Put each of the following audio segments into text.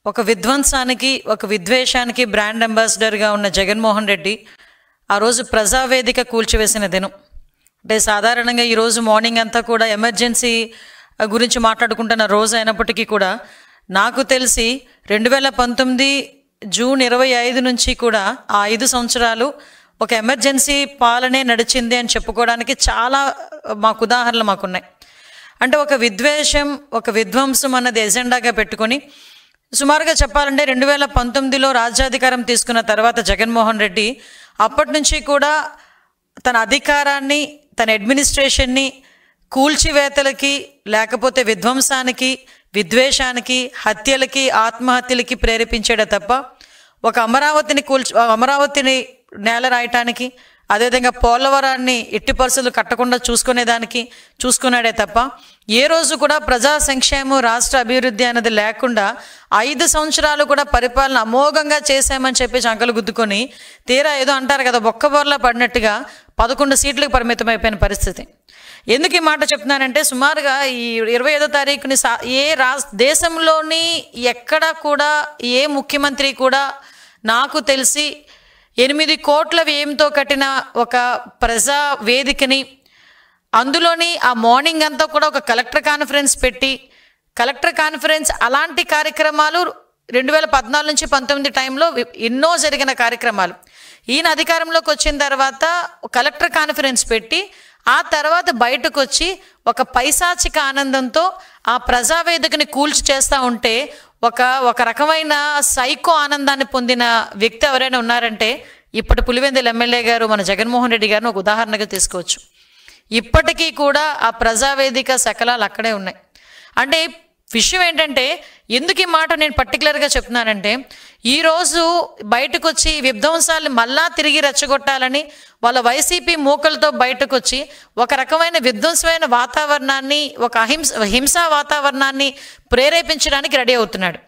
ఒక విధ్వంసానికి ఒక విద్వేషానికి బ్రాండ్ అంబాసిడర్గా ఉన్న జగన్మోహన్ రెడ్డి ఆ రోజు ప్రజావేదిక కూల్చివేసిన దినం. అంటే సాధారణంగా ఈరోజు మార్నింగ్ అంతా కూడా ఎమర్జెన్సీ గురించి మాట్లాడుకుంటున్న రోజు అయినప్పటికీ కూడా నాకు తెలిసి 2019 జూన్ 25 నుంచి కూడా ఆ 5 సంవత్సరాలు ఒక ఎమర్జెన్సీ పాలనే నడిచింది అని చెప్పుకోవడానికి చాలా ఉదాహరణలు మాకున్నాయి. అంటే ఒక విద్వేషం ఒక విధ్వంసం అన్నది ఎజెండాగా పెట్టుకొని సుమారుగా చెప్పాలంటే 2019లో రాజ్యాధికారం తీసుకున్న తర్వాత జగన్మోహన్ రెడ్డి అప్పటి నుంచి కూడా తన అధికారాన్ని తన అడ్మినిస్ట్రేషన్ని కూల్చివేతలకి లేకపోతే విధ్వంసానికి విద్వేషానికి హత్యలకి ఆత్మహత్యలకి ప్రేరేపించాడే తప్ప ఒక అమరావతిని నేల రాయటానికి అదేవిధంగా పోలవరాన్ని ఎట్టి పరిస్థితులు కట్టకుండా చూసుకున్నాడే తప్ప ఏ రోజు కూడా ప్రజా సంక్షేమం రాష్ట్ర అభివృద్ధి అనేది లేకుండా 5 సంవత్సరాలు కూడా పరిపాలన అమోఘంగా చేశామని చెప్పేసి అంకలు గుద్దుకొని తీరా ఏదో అంటారు కదా బొక్కబోర్లా పడినట్టుగా 11 సీట్లకు పరిమితమైపోయిన పరిస్థితి. ఎందుకు ఈ మాట చెప్తున్నానంటే సుమారుగా ఈ 25వ తారీఖుని దేశంలోని ఎక్కడ కూడా ఏ ముఖ్యమంత్రి కూడా నాకు తెలిసి 8 కోట్ల వ్యయంతో కట్టిన ఒక ప్రజా వేదికని అందులోని ఆ మార్నింగ్ అంతా కూడా ఒక కలెక్టర్ కాన్ఫరెన్స్ అలాంటి కార్యక్రమాలు 2014 నుంచి 19 టైంలో ఎన్నో జరిగిన కార్యక్రమాలు. ఈయన అధికారంలోకి వచ్చిన తర్వాత కలెక్టర్ కాన్ఫరెన్స్ పెట్టి ఆ తర్వాత బయటకు వచ్చి ఒక పైశాచిక ఆనందంతో ఆ ప్రజావేదికని చేస్తూ ఉంటే ఒక రకమైన సైకో ఆనందాన్ని పొందిన వ్యక్తి ఎవరైనా ఉన్నారంటే ఇప్పటి పులివెందుల ఎమ్మెల్యే గారు మన జగన్మోహన్ రెడ్డి గారిని ఒక ఉదాహరణగా తీసుకోవచ్చు. ఇప్పటికీ కూడా ఆ ప్రజావేదిక శకలాలు అక్కడే ఉన్నాయి. అంటే విషయం ఏంటంటే ఎందుకు ఈ మాట నేను పర్టికులర్గా చెప్తున్నానంటే ఈరోజు బయటకు వచ్చి విధ్వంసాలను మళ్ళా తిరిగి రెచ్చగొట్టాలని వాళ్ళ వైసీపీ మూకలతో బయటకు వచ్చి ఒక రకమైన విధ్వంసమైన వాతావరణాన్ని ఒక హింసా వాతావరణాన్ని ప్రేరేపించడానికి రెడీ అవుతున్నాడు.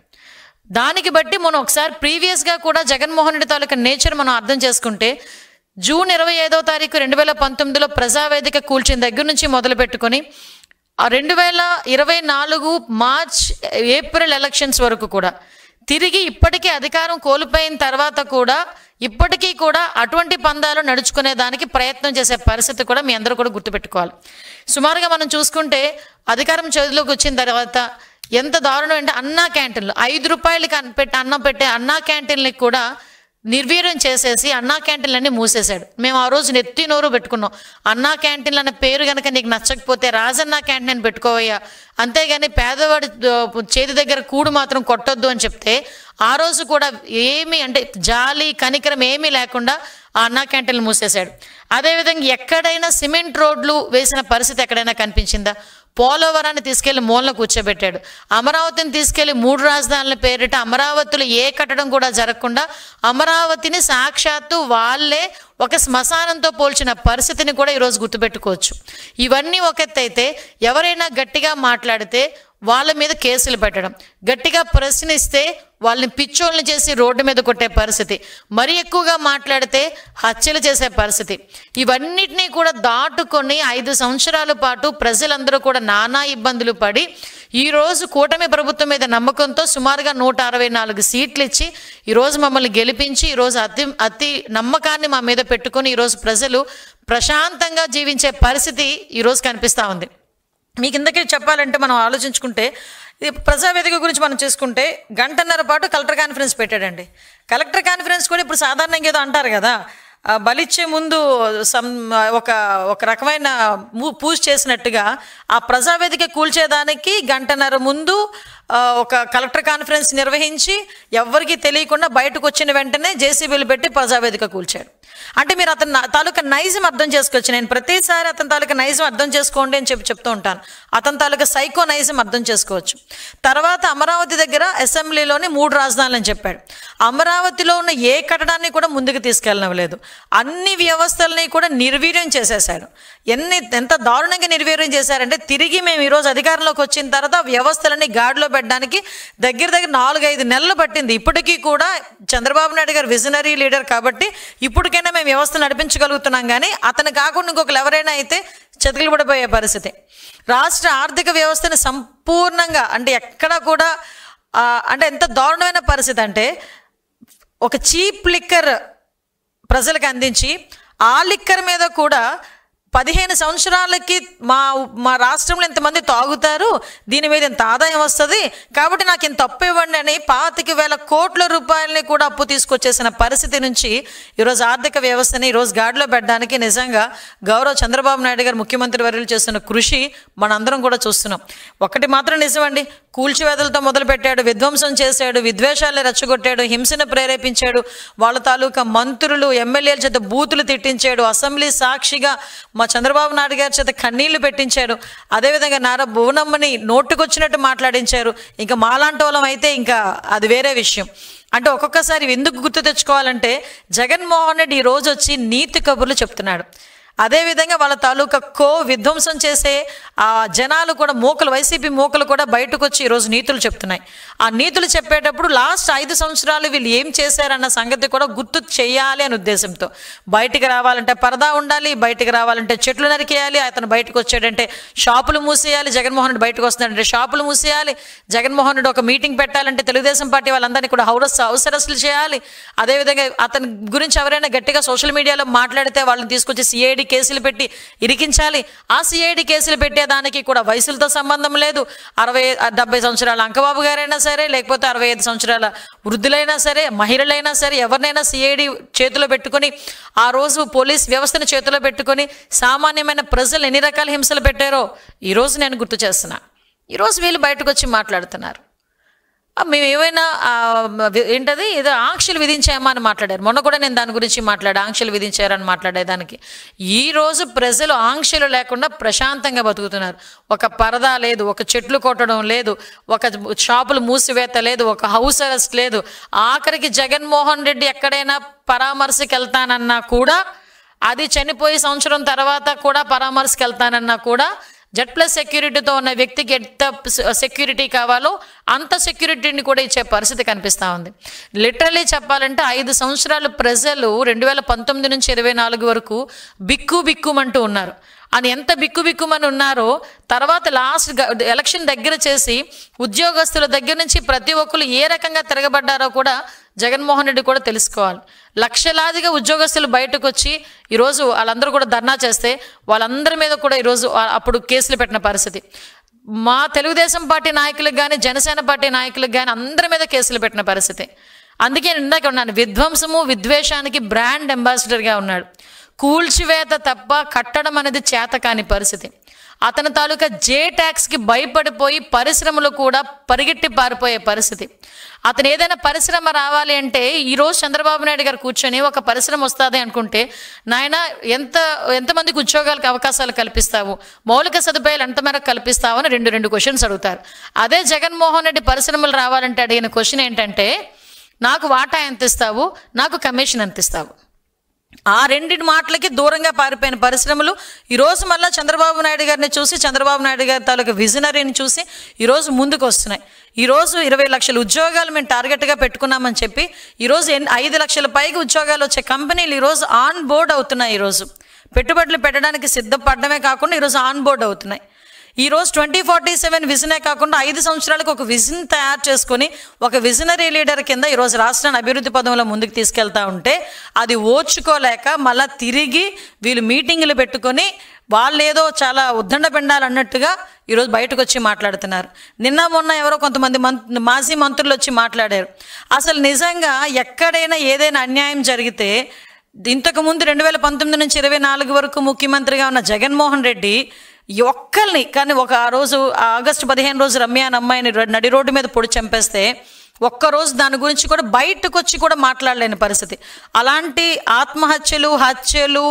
దానికి బట్టి మనం ఒకసారి ప్రీవియస్గా కూడా జగన్మోహన్ రెడ్డి తాలూకా నేచర్ మనం అర్థం చేసుకుంటే జూన్ 25వ తారీఖు 2019లో ప్రజావేదిక కూల్చిన దగ్గర నుంచి మొదలు పెట్టుకొని 2024 మార్చ్ ఏప్రిల్ ఎలక్షన్స్ వరకు కూడా తిరిగి ఇప్పటికీ అధికారం కోల్పోయిన తర్వాత కూడా ఇప్పటికీ కూడా అటువంటి పందాలు నడుచుకునే దానికి ప్రయత్నం చేసే పరిస్థితి కూడా మీ అందరూ కూడా గుర్తుపెట్టుకోవాలి. సుమారుగా మనం చూసుకుంటే అధికారం చేతిలోకి వచ్చిన తర్వాత ఎంత దారుణం అంటే అన్నా క్యాంటీన్లు 5 రూపాయలకి అన్నం పెట్టే అన్నా క్యాంటీన్లకి కూడా నిర్వీర్యం చేసేసి అన్నా క్యాంటీన్లన్నీ మూసేశాడు. మేము ఆ రోజు నెత్తి నోరు పెట్టుకున్నాం. అన్నా క్యాంటీన్లు అన్న పేరు కనుక నీకు నచ్చకపోతే రాజన్నా క్యాంటీన్ అని పెట్టుకోవయ్యా, అంతేగాని పేదవాడి చేతి దగ్గర కూడు మాత్రం కొట్టొద్దు అని చెప్తే ఆ రోజు కూడా ఏమీ అంటే జాలి కనికరం ఏమీ లేకుండా ఆ అన్నా క్యాంటీన్లు మూసేశాడు. అదేవిధంగా ఎక్కడైనా సిమెంట్ రోడ్లు వేసిన పరిస్థితి ఎక్కడైనా కనిపించిందా? పోలవరాన్ని తీసుకెళ్లి మూలన కూర్చోబెట్టాడు. అమరావతిని తీసుకెళ్లి 3 రాజధానుల పేరిట అమరావతిలో ఏ కట్టడం కూడా జరగకుండా అమరావతిని సాక్షాత్తు వాళ్ళే ఒక శ్మశానంతో పోల్చిన పరిస్థితిని కూడా ఈరోజు గుర్తుపెట్టుకోవచ్చు. ఇవన్నీ ఒక ఎత్తు అయితే ఎవరైనా గట్టిగా మాట్లాడితే వాళ్ళ మీద కేసులు పెట్టడం, గట్టిగా ప్రశ్నిస్తే వాళ్ళని పిచ్చోళ్ళని చేసి రోడ్డు మీద కొట్టే పరిస్థితి, మరీ ఎక్కువగా మాట్లాడితే హత్యలు చేసే పరిస్థితి, ఇవన్నిటినీ కూడా దాటుకొని 5 సంవత్సరాల పాటు ప్రజలందరూ కూడా నానా ఇబ్బందులు పడి ఈరోజు కూటమి ప్రభుత్వం మీద నమ్మకంతో సుమారుగా 164 సీట్లు ఇచ్చి ఈరోజు మమ్మల్ని గెలిపించి ఈరోజు అతి నమ్మకాన్ని మా మీద పెట్టుకొని ఈరోజు ప్రజలు ప్రశాంతంగా జీవించే పరిస్థితి ఈరోజు కనిపిస్తూ ఉంది. మీకు ఇందుకే చెప్పాలంటే మనం ఆలోచించుకుంటే ప్రజావేదిక గురించి మనం చూసుకుంటే 1.5 గంటల పాటు కలెక్టర్ కాన్ఫరెన్స్ పెట్టాడండి. కలెక్టర్ కాన్ఫరెన్స్ కూడా ఇప్పుడు సాధారణంగా ఏదో అంటారు కదా బలిచ్చే ముందు ఒక రకమైన పూజ చేసినట్టుగా ఆ ప్రజావేదిక కూల్చేదానికి 1.5 గంటల ముందు ఒక కలెక్టర్ కాన్ఫరెన్స్ నిర్వహించి ఎవరికి తెలియకుండా బయటకు వచ్చిన వెంటనే జేసీబీలు పెట్టి ప్రజావేదిక కూల్చాడు. అంటే మీరు అతని తాలూకా నైజం అర్థం చేసుకోవచ్చు. నేను ప్రతిసారి అతని తాలూకా నైజం అర్థం చేసుకోండి అని చెప్తూ ఉంటాను. అతని తాలూకా సైకో నైజం అర్థం చేసుకోవచ్చు. తర్వాత అమరావతి దగ్గర అసెంబ్లీలోని 3 రాజధానులు అని చెప్పాడు. అమరావతిలో ఉన్న ఏ కట్టడాన్ని కూడా ముందుకు తీసుకెళ్ళనవలేదు. అన్ని వ్యవస్థలని కూడా నిర్వీర్యం చేసేశాడు. ఎంత దారుణంగా నిర్వీర్యం చేశారంటే తిరిగి మేము ఈరోజు అధికారంలోకి వచ్చిన తర్వాత వ్యవస్థలని గాడిలో పెట్టడానికి దగ్గర 4-5 నెలలు పట్టింది. ఇప్పటికీ కూడా చంద్రబాబు నాయుడు గారు విజనరీ లీడర్ కాబట్టి ఇప్పటికైనా మేము వ్యవస్థ నడిపించగలుగుతున్నాం. కానీ అతను కాకుండా ఇంకొకరు ఎవరైనా అయితే చతికిలు పడిపోయే పరిస్థితి. రాష్ట్ర ఆర్థిక వ్యవస్థను సంపూర్ణంగా అంటే ఎక్కడ కూడా అంటే ఎంత దారుణమైన పరిస్థితి అంటే ఒక చీప్ లిక్కర్ ప్రజలకు అందించి ఆ లిక్కర్ మీద కూడా 15 సంవత్సరాలకి మా రాష్ట్రంలో ఎంతమంది తాగుతారు, దీని మీద ఎంత ఆదాయం వస్తుంది, కాబట్టి నాకు ఇంత అప్పు ఇవ్వండి అని 25,000 కోట్ల రూపాయలని కూడా అప్పు తీసుకొచ్చేసిన పరిస్థితి నుంచి ఈరోజు ఆర్థిక వ్యవస్థని ఈరోజు గాడిలో పెట్టడానికి నిజంగా గౌరవ చంద్రబాబు నాయుడు గారు ముఖ్యమంత్రి వర్యులు చేస్తున్న కృషి మనందరం కూడా చూస్తున్నాం. ఒకటి మాత్రం నిజమండి, కూల్చివేతలతో మొదలుపెట్టాడు, విధ్వంసం చేశాడు, విద్వేషాలు రెచ్చగొట్టాడు, హింసను ప్రేరేపించాడు, వాళ్ళ తాలూకా మంత్రులు ఎమ్మెల్యేల చేత బూతులు తిట్టించాడు, అసెంబ్లీ సాక్షిగా మా చంద్రబాబు నాయుడు గారి చేత కన్నీళ్లు పెట్టించాడు, అదేవిధంగా నారా భువనమ్మని నోటుకొచ్చినట్టు మాట్లాడించారు. ఇంకా మాలాంటి వాళ్ళం అయితే ఇంకా అది వేరే విషయం. అంటే ఒక్కొక్కసారి ఎందుకు గుర్తు తెచ్చుకోవాలంటే జగన్మోహన్ రెడ్డి ఈరోజు వచ్చి నీతి కబుర్లు చెప్తున్నాడు. అదేవిధంగా వాళ్ళ తాలూకా విధ్వంసం చేసే ఆ జనాలు కూడా వైసీపీ మూకలు కూడా బయటకు వచ్చి ఈరోజు నీతులు చెప్తున్నాయి. ఆ నీతులు చెప్పేటప్పుడు లాస్ట్ 5 సంవత్సరాలు వీళ్ళు ఏం చేశారన్న సంగతి కూడా గుర్తు చేయాలి అనే ఉద్దేశంతో బయటికి రావాలంటే పరదా ఉండాలి, బయటికి రావాలంటే చెట్లు నరికేయాలి, అతను బయటకు వచ్చాడంటే షాపులు మూసేయాలి, జగన్మోహన్ రెడ్డి బయటకు వస్తున్నాడంటే షాపులు మూసేయాలి, జగన్మోహన్ రెడ్డి ఒక మీటింగ్ పెట్టాలంటే తెలుగుదేశం పార్టీ వాళ్ళందరినీ కూడా హౌస్ అరెస్టులు చేయాలి. అదేవిధంగా అతని గురించి ఎవరైనా గట్టిగా సోషల్ మీడియాలో మాట్లాడితే వాళ్ళని తీసుకొచ్చి సిఐడి కేసులు పెట్టి ఇరికించాలి. ఆ సిఐడి కేసులు పెట్టేదానికి కూడా వయసులతో సంబంధం లేదు. 60-70 సంవత్సరాల అంకబాబు గారైనా సరే, లేకపోతే 65 సంవత్సరాల వృద్ధులైనా సరే, మహిళలైనా సరే, ఎవరినైనా సిఐడి చేతిలో పెట్టుకొని ఆ రోజు పోలీస్ వ్యవస్థను చేతిలో పెట్టుకొని సామాన్యమైన ప్రజలు ఎన్ని రకాల హింసలు పెట్టారో ఈరోజు నేను గుర్తు చేస్తున్నా. ఈరోజు వీళ్ళు బయటకు వచ్చి మాట్లాడుతున్నారు. మేము ఏమైనా ఏంటది ఏదో ఆంక్షలు విధించామా అని మాట్లాడారు. మొన్న కూడా నేను దాని గురించి ఆంక్షలు విధించారని మాట్లాడేదానికి. ఈరోజు ప్రజలు ఆంక్షలు లేకుండా ప్రశాంతంగా బతుకుతున్నారు. ఒక పరదా లేదు, ఒక చెట్లు కొట్టడం లేదు, ఒక షాపులు మూసివేత లేదు, ఒక హౌస్ అరెస్ట్ లేదు. ఆఖరికి జగన్మోహన్ రెడ్డి ఎక్కడైనా పరామర్శకి వెళ్తానన్నా కూడా, అది చనిపోయి సంవత్సరం తర్వాత కూడా పరామర్శకి వెళ్తానన్నా కూడా Z+ సెక్యూరిటీతో ఉన్న వ్యక్తికి ఎంత సెక్యూరిటీ కావాలో అంత సెక్యూరిటీని కూడా ఇచ్చే పరిస్థితి కనిపిస్తూ ఉంది. లిటరలీ చెప్పాలంటే 5 సంవత్సరాలు ప్రజలు 2019 నుంచి 24 వరకు బిక్కుమంటూ ఉన్నారు. అని ఎంత బిక్కుమని ఉన్నారో తర్వాత లాస్ట్ ఎలక్షన్ దగ్గర చేసి ఉద్యోగస్తుల దగ్గర నుంచి ప్రతి ఒక్కరు ఏ రకంగా తిరగబడ్డారో కూడా జగన్మోహన్ రెడ్డి కూడా తెలుసుకోవాలి. లక్షలాదిగా ఉద్యోగస్తులు బయటకు వచ్చి ఈరోజు వాళ్ళందరూ కూడా ధర్నా చేస్తే వాళ్ళందరి మీద కూడా ఈరోజు అప్పుడు కేసులు పెట్టిన పరిస్థితి. మా తెలుగుదేశం పార్టీ నాయకులకు కానీ, జనసేన పార్టీ నాయకులకు కానీ అందరి మీద కేసులు పెట్టిన పరిస్థితి. అందుకే ఇందాక ఉన్నాను, విధ్వంసము విద్వేషానికి బ్రాండ్ అంబాసిడర్గా ఉన్నాడు. కూల్చివేత తప్ప కట్టడం అనేది చేత కాని పరిస్థితి. అతని తాలూకా ట్యాక్స్కి భయపడిపోయి పరిశ్రమలు కూడా పరిగెట్టి పారిపోయే పరిస్థితి. అతను ఏదైనా పరిశ్రమ రావాలి అంటే ఈరోజు చంద్రబాబు నాయుడు గారు కూర్చొని ఒక పరిశ్రమ వస్తుంది అనుకుంటే, నాయన ఎంతమందికి ఉద్యోగాలకు అవకాశాలు కల్పిస్తావు, మౌలిక సదుపాయాలు ఎంత మేరకు కల్పిస్తావు అని రెండు క్వశ్చన్స్ అడుగుతారు. అదే జగన్మోహన్ రెడ్డి పరిశ్రమలు రావాలంటే అడిగిన క్వశ్చన్ ఏంటంటే, నాకు వాటా ఎంత ఇస్తావు, నాకు కమిషన్ ఎంత ఇస్తావు. ఆ రెండింటి మాటలకి దూరంగా పారిపోయిన పరిశ్రమలు ఈరోజు మళ్ళీ చంద్రబాబు నాయుడు గారిని చూసి, చంద్రబాబు నాయుడు గారి తాలూకా విజనరీని చూసి ఈరోజు ముందుకు వస్తున్నాయి. ఈరోజు 20 లక్షల ఉద్యోగాలు మేము టార్గెట్గా పెట్టుకున్నామని చెప్పి ఈరోజు 5 లక్షల పైగా ఉద్యోగాలు వచ్చే కంపెనీలు ఈరోజు ఆన్ బోర్డ్ అవుతున్నాయి. ఈరోజు పెట్టుబడులు పెట్టడానికి సిద్ధపడమే కాకుండా ఈరోజు ఆన్ బోర్డ్ అవుతున్నాయి. ఈరోజు 2047 విజనే కాకుండా 5 సంవత్సరాలకు ఒక విజన్ తయారు చేసుకొని ఒక విజనరీ లీడర్ కింద ఈరోజు రాష్ట్రాన్ని అభివృద్ధి పదంలో ముందుకు తీసుకెళ్తా ఉంటే అది ఓర్చుకోలేక మళ్ళీ తిరిగి వీళ్ళు మీటింగులు పెట్టుకొని వాళ్ళు ఏదో చాలా ఉద్దండ పెండాలి అన్నట్టుగా ఈరోజు బయటకు వచ్చి మాట్లాడుతున్నారు. నిన్న మొన్న ఎవరో కొంతమంది మాజీ మంత్రులు వచ్చి మాట్లాడారు. అసలు నిజంగా ఎక్కడైనా ఏదైనా అన్యాయం జరిగితే ఇంతకుముందు 2019 నుంచి 24 వరకు ముఖ్యమంత్రిగా ఉన్న జగన్మోహన్ రెడ్డి ఒక్కరిని కానీ ఆ రోజు ఆగస్టు 15 రోజు రమ్య అనే అమ్మాయిని నడి రోడ్డు మీద పొడి చంపేస్తే ఒక్కరోజు దాని గురించి కూడా బయటకు వచ్చి కూడా మాట్లాడలేని పరిస్థితి. అలాంటి ఆత్మహత్యలు, హత్యలు,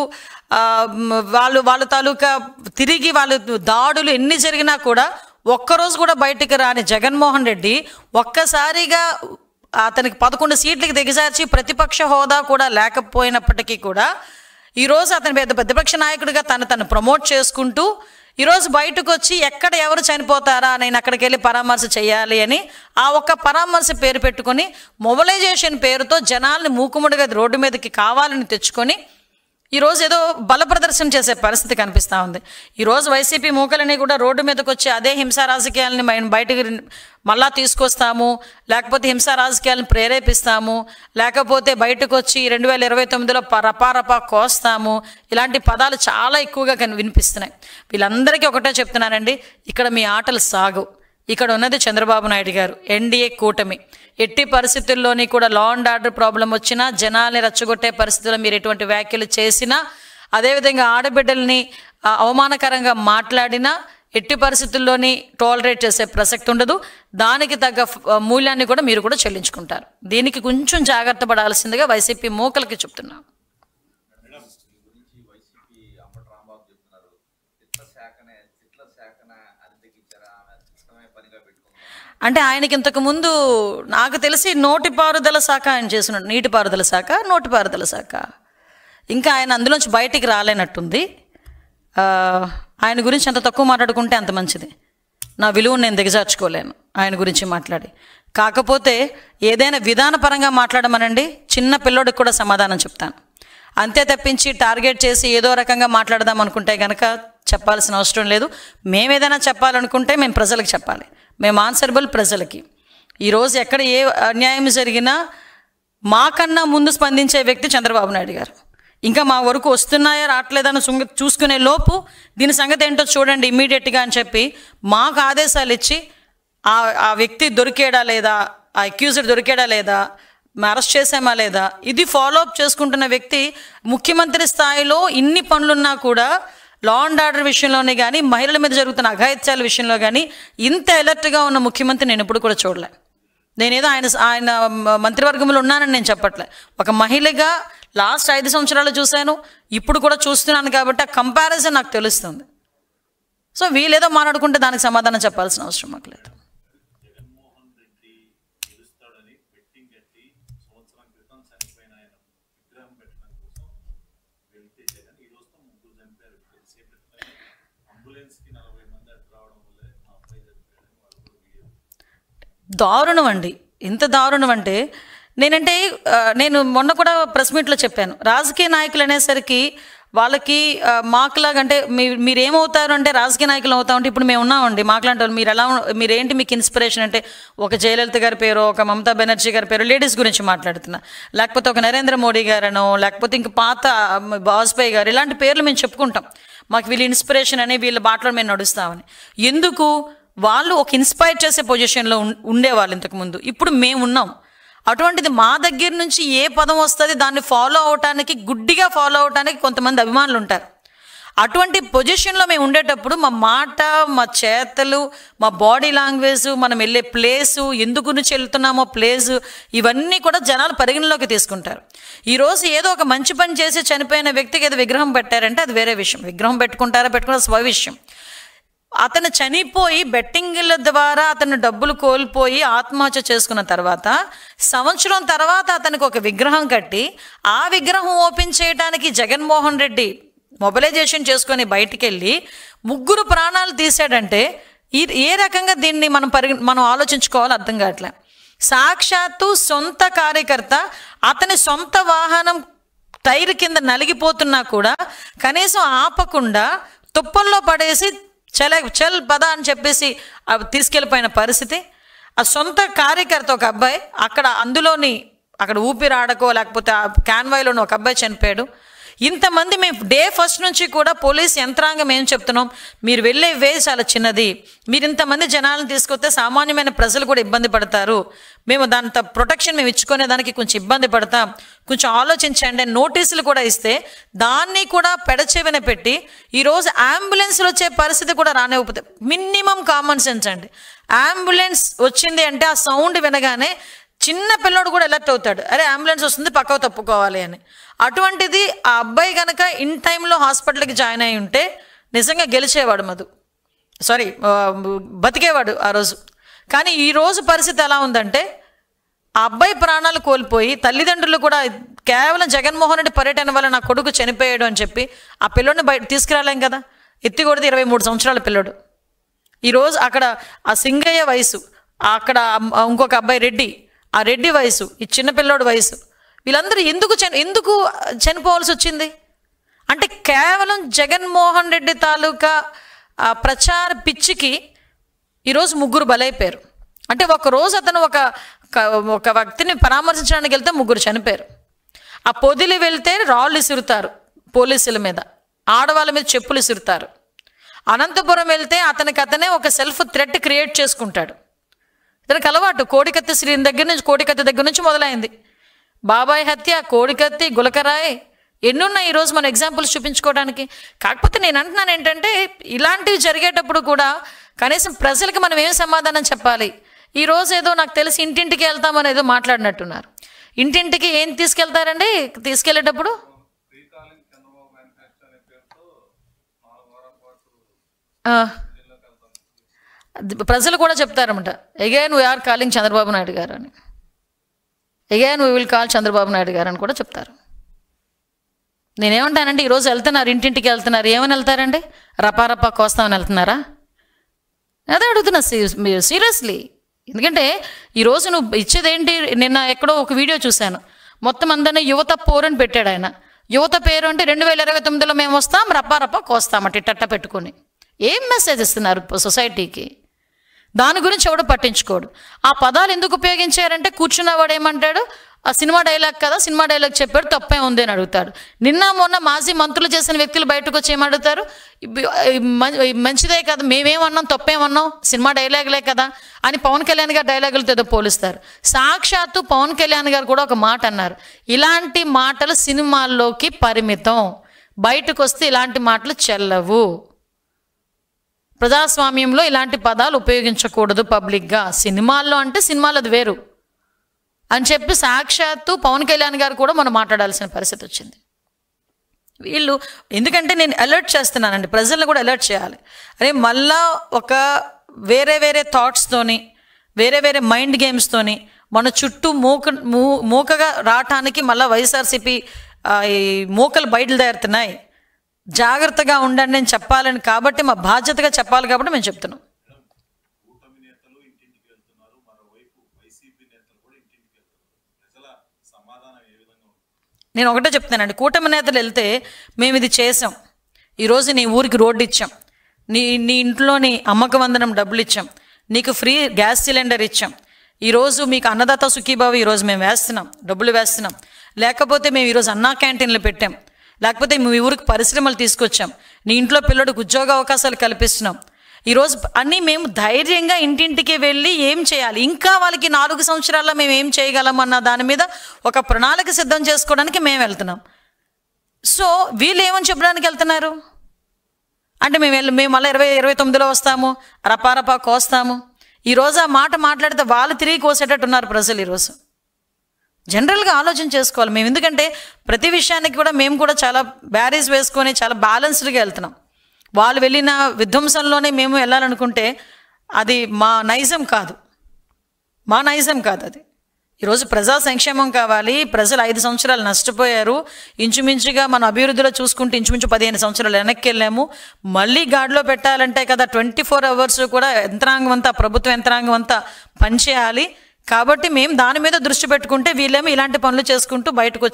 వాళ్ళ తాలూకా తిరిగి వాళ్ళు దాడులు ఎన్ని జరిగినా కూడా ఒక్కరోజు కూడా బయటకు రాని జగన్మోహన్ రెడ్డి ఒక్కసారిగా అతనికి 11 సీట్లకి దిగజార్చి ప్రతిపక్ష హోదా కూడా లేకపోయినప్పటికీ కూడా ఈరోజు అతని ప్రతిపక్ష నాయకుడిగా తను ప్రమోట్ చేసుకుంటూ ఈరోజు బయటకు వచ్చి ఎక్కడ ఎవరు చనిపోతారా నేను అక్కడికి వెళ్ళి పరామర్శ చేయాలి అని ఆ ఒక్క పరామర్శ పేరు పెట్టుకొని మొబిలైజేషన్ పేరుతో జనాల్ని మూకుముడిగా రోడ్డు మీదకి కావాలని తెచ్చుకొని ఈరోజు ఏదో బల ప్రదర్శన చేసే పరిస్థితి కనిపిస్తూ ఉంది. ఈరోజు వైసీపీ మూకలని కూడా రోడ్డు మీదకి వచ్చి అదే హింసా రాజకీయాలని బయటకు మళ్ళా తీసుకొస్తాము, లేకపోతే హింసా రాజకీయాలను ప్రేరేపిస్తాము, లేకపోతే బయటకు వచ్చి 2029లో రపా కోస్తాము, ఇలాంటి పదాలు చాలా ఎక్కువగా వినిపిస్తున్నాయి. వీళ్ళందరికీ ఒకటే చెప్తున్నానండి, ఇక్కడ మీ ఆటలు సాగు. ఇక్కడ ఉన్నది చంద్రబాబు నాయుడు గారు, ఎన్డీఏ కూటమి. ఎట్టి పరిస్థితుల్లోని కూడా లా అండ్ ఆర్డర్ ప్రాబ్లం వచ్చినా, జనాల్ని రెచ్చగొట్టే పరిస్థితుల్లో మీరు ఎటువంటి వ్యాఖ్యలు చేసినా, అదేవిధంగా ఆడబిడ్డల్ని అవమానకరంగా మాట్లాడినా ఎట్టి పరిస్థితుల్లోని టాలరేట్ చేసే ప్రసక్తి ఉండదు. దానికి తగ్గ మూల్యాన్ని కూడా మీరు కూడా చెల్లించుకుంటారు. దీనికి కొంచెం జాగ్రత్త పడాల్సిందిగా వైసీపీ మూకలకి చెప్తున్నాం. అంటే ఆయనకి ఇంతకుముందు నాకు తెలిసి నోటిపారుదల శాఖ ఆయన చేస్తున్నాడు. నీటిపారుదల శాఖ, నోటిపారుదల శాఖ. ఇంకా ఆయన అందులోంచి బయటికి రాలేనట్టుంది. ఆయన గురించి అంత తక్కువ మాట్లాడుకుంటే అంత మంచిది. నా విలువను నేను దిగజార్చుకోలేను ఆయన గురించి మాట్లాడి. కాకపోతే ఏదైనా విధానపరంగా మాట్లాడమనండి, చిన్న పిల్లోడికి కూడా సమాధానం చెప్తాను. అంతే తప్పించి టార్గెట్ చేసి ఏదో రకంగా మాట్లాడదాం అనుకుంటే కనుక చెప్పాల్సిన అవసరం లేదు. మేము ఏదైనా చెప్పాలనుకుంటే మేము ప్రజలకు చెప్పాలి. మేము ఆన్సరబుల్ ప్రజలకి. ఈరోజు ఎక్కడ ఏ అన్యాయం జరిగినా మాకన్నా ముందు స్పందించే వ్యక్తి చంద్రబాబు నాయుడు గారు. ఇంకా మా వరకు వస్తున్నాయా రావట్లేదని చూసుకునే లోపు దీని సంగతి ఏంటో చూడండి ఇమ్మీడియట్గా అని చెప్పి మాకు ఆదేశాలు ఇచ్చి ఆ వ్యక్తి దొరికేడా లేదా, ఆ అక్యూజ్డ్ దొరికేడా లేదా, అరెస్ట్ చేసామా లేదా, ఇది ఫాలో అప్ చేసుకుంటున్న వ్యక్తి ముఖ్యమంత్రి స్థాయిలో ఇన్ని పనులున్నా కూడా లా అండ్ ఆర్డర్ విషయంలోనే కానీ, మహిళల మీద జరుగుతున్న అఘాయిత్యాల విషయంలో కానీ ఇంత అలర్ట్గా ఉన్న ముఖ్యమంత్రి నేను ఎప్పుడు కూడా చూడలే. నేనేదో ఆయన మంత్రివర్గంలో ఉన్నానని నేను చెప్పట్లే. ఒక మహిళగా లాస్ట్ 5 సంవత్సరాలు చూశాను, ఇప్పుడు కూడా చూస్తున్నాను కాబట్టి ఆ కంపారిజన్ నాకు తెలుస్తుంది. సో వీళ్ళేదో మాట్లాడుకుంటే దానికి సమాధానం చెప్పాల్సిన అవసరం మాకు లేదు. దారుణం అండి, ఎంత దారుణం అంటే నేను మొన్న కూడా ప్రెస్ మీట్లో చెప్పాను, రాజకీయ నాయకులు అనేసరికి వాళ్ళకి మాకులాగా అంటే మీరేమవుతారు అంటే రాజకీయ నాయకులు అవుతామంటే ఇప్పుడు మేము ఉన్నామండి. మాకులాంటి వాళ్ళు మీరేంటి మీకు ఇన్స్పిరేషన్ అంటే ఒక జయలలిత గారి పేరు, ఒక మమతా బెనర్జీ గారి పేరు, లేడీస్ గురించి మాట్లాడుతున్నా, లేకపోతే ఒక నరేంద్ర మోడీ గారనో, లేకపోతే ఇంక పాత వాజ్పేయి గారు, ఇలాంటి పేర్లు మేము చెప్పుకుంటాం. మాకు వీళ్ళు ఇన్స్పిరేషన్ అని, వీళ్ళ బాటలో మేము నడుస్తామని. ఎందుకు? వాళ్ళు ఒక ఇన్స్పైర్ చేసే పొజిషన్లో ఉండేవాళ్ళు ఇంతకుముందు. ఇప్పుడు మేము ఉన్నాం. అటువంటిది మా దగ్గర నుంచి ఏ పదం వస్తుంది దాన్ని ఫాలో అవటానికి, గుడ్డిగా ఫాలో అవటానికి కొంతమంది అభిమానులు ఉంటారు. అటువంటి పొజిషన్లో మేము ఉండేటప్పుడు మా మాట, మా చేతలు, మా బాడీ లాంగ్వేజ్, మనం వెళ్ళే ప్లేసు, ఎందుకు నుంచి వెళ్తున్నామో ప్లేసు, ఇవన్నీ కూడా జనాలు పరిగణలోకి తీసుకుంటారు. ఈరోజు ఏదో ఒక మంచి పని చేసి చనిపోయిన వ్యక్తికి ఏదో విగ్రహం పెట్టారంటే అది వేరే విషయం. విగ్రహం పెట్టుకుంటారా స్వ విషయం. అతను చనిపోయి బెట్టింగ్ల ద్వారా అతను డబ్బులు కోల్పోయి ఆత్మహత్య చేసుకున్న తర్వాత సంవత్సరం తర్వాత అతనికి ఒక విగ్రహం కట్టి ఆ విగ్రహం ఓపెన్ చేయడానికి జగన్మోహన్ రెడ్డి మొబిలైజేషన్ చేసుకొని బయటికి వెళ్ళి 3 ప్రాణాలు తీసాడంటే ఏ రకంగా దీన్ని మనం ఆలోచించుకోవాలో అర్థం కావట్లే. సాక్షాత్తు సొంత కార్యకర్త అతని సొంత వాహనం టైర్ కింద నలిగిపోతున్నా కూడా కనీసం ఆపకుండా తుప్పల్లో పడేసి చల్ పద అని చెప్పేసి తీసుకెళ్ళిపోయిన పరిస్థితి. ఆ సొంత కార్యకర్త ఒక అబ్బాయి అక్కడ ఊపిరాడకో లేకపోతే ఆ కాన్వాయ్లోని ఒక అబ్బాయి చనిపోయాడు. ఇంతమంది మేము డే ఫస్ట్ నుంచి కూడా పోలీస్ యంత్రాంగం ఏం చెప్తున్నాం, మీరు వెళ్ళే వే చాలా చిన్నది, మీరు ఇంతమంది జనాలను తీసుకొస్తే సామాన్యమైన ప్రజలు కూడా ఇబ్బంది పడతారు, మేము దాంతో ప్రొటెక్షన్ మేము ఇచ్చుకునే దానికి కొంచెం ఇబ్బంది పడతాం, కొంచెం ఆలోచించండి. నోటీసులు కూడా ఇస్తే దాన్ని కూడా పెడచెవిన పెట్టి ఈరోజు అంబులెన్స్లు వచ్చే పరిస్థితి కూడా రానివ్వకపోతే మినిమం కామన్ సెన్స్ అండి. అంబులెన్స్ వచ్చింది అంటే ఆ సౌండ్ వినగానే చిన్న పిల్లోడు కూడా అలర్ట్ అవుతాడు, అరే అంబులెన్స్ వస్తుంది పక్కకు తప్పుకోవాలి అని. అటువంటిది ఆ అబ్బాయి కనుక ఇన్ టైంలో హాస్పిటల్కి జాయిన్ అయి ఉంటే నిజంగా గెలిచేవాడు, బతికేవాడు ఆ రోజు. కానీ ఈరోజు పరిస్థితి ఎలా ఉందంటే ఆ అబ్బాయి ప్రాణాలు కోల్పోయి తల్లిదండ్రులు కూడా కేవలం జగన్మోహన్ రెడ్డి పర్యటన వల్ల నా కొడుకు చనిపోయాడు అని చెప్పి ఆ పిల్లోడిని బయట తీసుకురాలేం కదా. ఎత్తికొడితే 23 సంవత్సరాల పిల్లోడు. ఈరోజు అక్కడ ఆ సింగయ్య వయసు, అక్కడ ఇంకొక అబ్బాయి రెడ్డి, ఆ రెడ్డి వయసు, ఈ చిన్నపిల్లోడు వయసు, వీళ్ళందరూ ఎందుకు చనిపోవాల్సి వచ్చింది? అంటే కేవలం జగన్మోహన్ రెడ్డి తాలూకా ప్రచార పిచ్చికి ఈరోజు 3 బలైపోయారు. అంటే ఒకరోజు అతను ఒక వ్యక్తిని పరామర్శించడానికి వెళ్తే 3 చనిపోయారు. ఆ పొదిలి వెళ్తే రాళ్ళు ఇసురుతారు పోలీసుల మీద, ఆడవాళ్ళ మీద చెప్పులు ఇసురుతారు. అనంతపురం వెళ్తే అతనే ఒక సెల్ఫ్ థ్రెట్ క్రియేట్ చేసుకుంటాడు. ఇతనికి అలవాటు. కోడికత్తి కోడికత్తి దగ్గర నుంచి మొదలైంది. బాబాయ్ హత్య, కోడికత్తి, గులకరాయ్ ఎన్నున్నాయి ఈరోజు మన ఎగ్జాంపుల్స్ చూపించుకోవడానికి. కాకపోతే నేను అంటున్నాను ఏంటంటే, ఇలాంటివి జరిగేటప్పుడు కూడా కనీసం ప్రజలకు మనం ఏం సమాధానం చెప్పాలి? ఈరోజు ఏదో నాకు తెలిసి ఇంటింటికి వెళ్తామని ఏదో మాట్లాడినట్టున్నారు. ఇంటింటికి ఏం తీసుకెళ్తారండి? తీసుకెళ్లేటప్పుడు ప్రజలు కూడా చెప్తారన్నమాట, again we're calling Chandrababu Naidu garu అని, again we will call Chandrababu Naidu garu అని కూడా చెప్తారు. నేనేమంటానంటే, ఈరోజు వెళ్తున్నారు, ఇంటింటికి వెళ్తున్నారు, ఏమని వెళ్తారండి? రపారపా కోస్తామని వెళ్తున్నారా? అదే అడుగుతున్నా సీరియస్లీ. ఎందుకంటే ఈరోజు నువ్వు ఇచ్చేదేంటి? నిన్న ఎక్కడో ఒక వీడియో చూశాను, మొత్తం అందరినీ యువత పోరని పెట్టాడు ఆయన. యువత పేరు అంటే 2029లో మేము వస్తాం, రపారపా కోస్తామట టట్ట పెట్టుకొని. ఏం మెసేజ్ ఇస్తున్నారు సొసైటీకి? దాని గురించి ఎవడు పట్టించుకోడు. ఆ పదాలు ఎందుకు ఉపయోగించారంటే, కూర్చున్నవాడు ఏమంటాడు, ఆ సినిమా డైలాగ్ కదా, సినిమా డైలాగ్ చెప్పాడు, తప్పే ఉంది అని అడుగుతాడు. నిన్న మొన్న మాజీ మంత్రులు చేసిన వ్యక్తులు బయటకు వచ్చి ఏమడుగుతారు, మంచిదే కదా, మేమేమన్నాం, తప్పేమన్నాం, సినిమా డైలాగులే కదా అని పవన్ కళ్యాణ్ గారు డైలాగులతో ఏదో పోలుస్తారు. సాక్షాత్తు పవన్ కళ్యాణ్ గారు కూడా ఒక మాట అన్నారు, ఇలాంటి మాటలు సినిమాల్లోకి పరిమితం, బయటకు వస్తే ఇలాంటి మాటలు చెల్లవు, ప్రజాస్వామ్యంలో ఇలాంటి పదాలు ఉపయోగించకూడదు పబ్లిక్గా, సినిమాల్లో అంటే సినిమాలు అది వేరు అని చెప్పి సాక్షాత్తు పవన్ కళ్యాణ్ గారు కూడా మనం మాట్లాడాల్సిన పరిస్థితి వచ్చింది. వీళ్ళు ఎందుకంటే నేను అలర్ట్ చేస్తున్నానండి, ప్రజలను కూడా అలర్ట్ చేయాలి. అరే మళ్ళా ఒక వేరే థాట్స్తోని, వేరే మైండ్ గేమ్స్తోని మన చుట్టూ మూకగా రావటానికి మళ్ళీ వైఎస్ఆర్సీపీ ఈ మూకలు బయలుదేరుతున్నాయి. జాగ్రత్తగా ఉండండి అని చెప్పాలని, కాబట్టి మా బాధ్యతగా చెప్పాలి కాబట్టి మేము చెప్తున్నాం. నేను ఒకటే చెప్తానండి, కూటమి నేతలు వెళ్తే మేము ఇది చేసాం, ఈరోజు నీ ఊరికి రోడ్డు ఇచ్చాం, నీ ఇంట్లోని అమ్మక వందనం డబ్బులు ఇచ్చాం, నీకు ఫ్రీ గ్యాస్ సిలిండర్ ఇచ్చాం, ఈరోజు మీకు అన్నదాత సుఖీభావ ఈరోజు మేము వేస్తున్నాం, డబ్బులు వేస్తున్నాం, లేకపోతే మేము ఈరోజు అన్నా క్యాంటీన్లు పెట్టాం, లేకపోతే మీ ఊరికి పరిశ్రమలు తీసుకొచ్చాం, నీ ఇంట్లో పిల్లడికి ఉద్యోగ అవకాశాలు కల్పిస్తున్నాం, ఈరోజు అన్నీ మేము ధైర్యంగా ఇంటింటికి వెళ్ళి ఏం చేయాలి, ఇంకా వాళ్ళకి 4 సంవత్సరాల్లో మేము ఏం చేయగలం అన్న దాని మీద ఒక ప్రణాళిక సిద్ధం చేసుకోవడానికి మేము వెళ్తున్నాం. సో వీళ్ళు ఏమని చెప్పడానికి వెళ్తున్నారు అంటే, మేము మళ్ళీ 2029లో వస్తాము, రపారపా కోస్తాము. ఈరోజు ఆ మాట మాట్లాడితే వాళ్ళు తిరిగి కోసేటట్టు ఉన్నారు ప్రజలు. ఈరోజు జనరల్గా ఆలోచన చేసుకోవాలి మేము, ఎందుకంటే ప్రతి విషయానికి కూడా మేము కూడా చాలా బ్యారేజ్ వేసుకొని చాలా బ్యాలెన్స్డ్గా వెళ్తున్నాం. వాళ్ళు వెళ్ళిన విధ్వంసంలోనే మేము వెళ్ళాలనుకుంటే అది మా నైజం కాదు అది. ఈరోజు ప్రజా సంక్షేమం కావాలి. ప్రజలు 5 సంవత్సరాలు నష్టపోయారు, ఇంచుమించుగా మన అభివృద్ధిలో చూసుకుంటే ఇంచుమించు 15 సంవత్సరాలు వెనక్కి వెళ్ళాము. మళ్ళీ గాడిలో పెట్టాలంటే కదా 24 అవర్స్ కూడా యంత్రాంగం అంతా, ప్రభుత్వ యంత్రాంగం అంతా పనిచేయాలి. కాబట్టి మేము దాని మీద దృష్టి పెట్టుకుంటే వీళ్ళేమో ఇలాంటి పనులు చేసుకుంటూ బయటకు వచ్చి